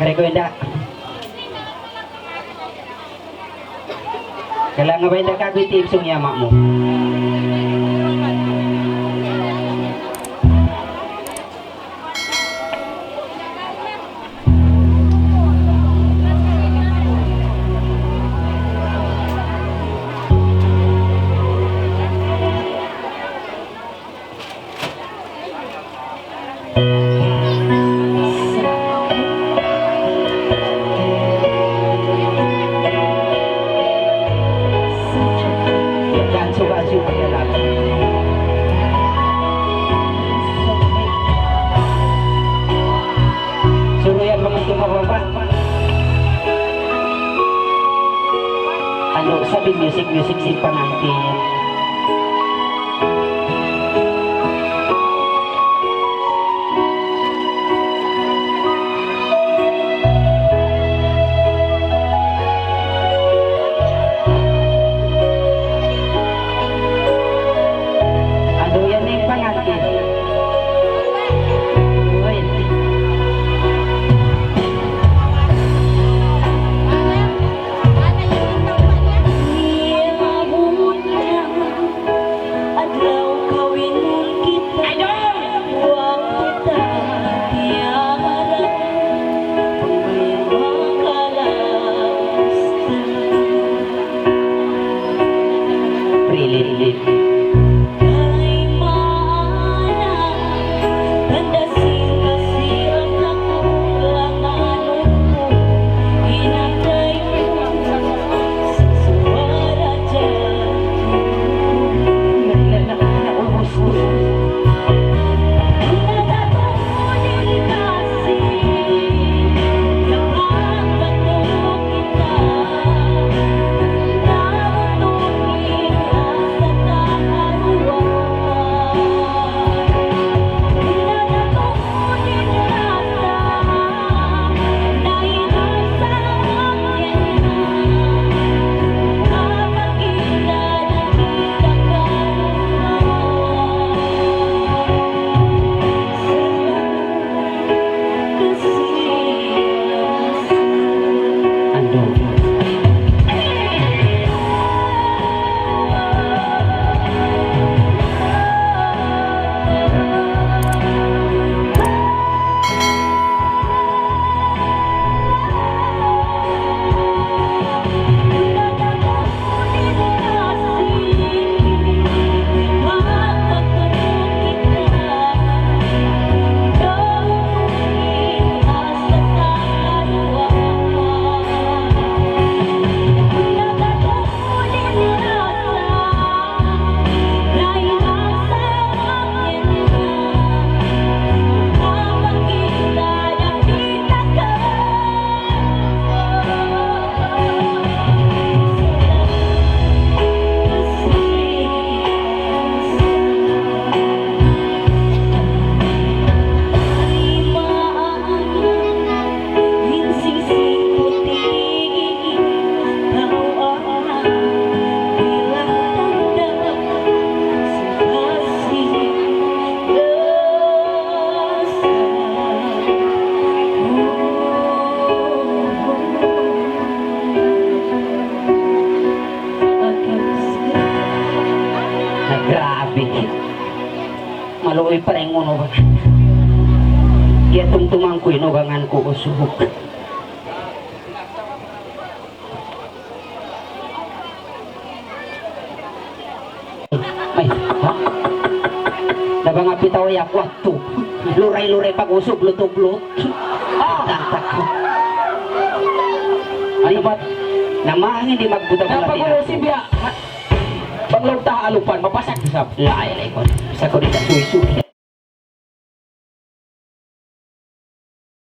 Rekomenda. Kailangan ba yung kagwitip sung yamak mo? Ano, sabi music si pangantin. Ano yan yung pangantin? Maluoy pa rin uno ba? Kaya tungtungan ko inugangan ko usubok. May, ha? Nabangapit ako yak waktu. Luray-luray pag-usog, lutog-lut. Tantak ko. Ano ba? Namahangin di magbudak na pag-uusip ya. Paglaw ta alupan, mapasak sa laay ko. Sa ko dito suy-suy.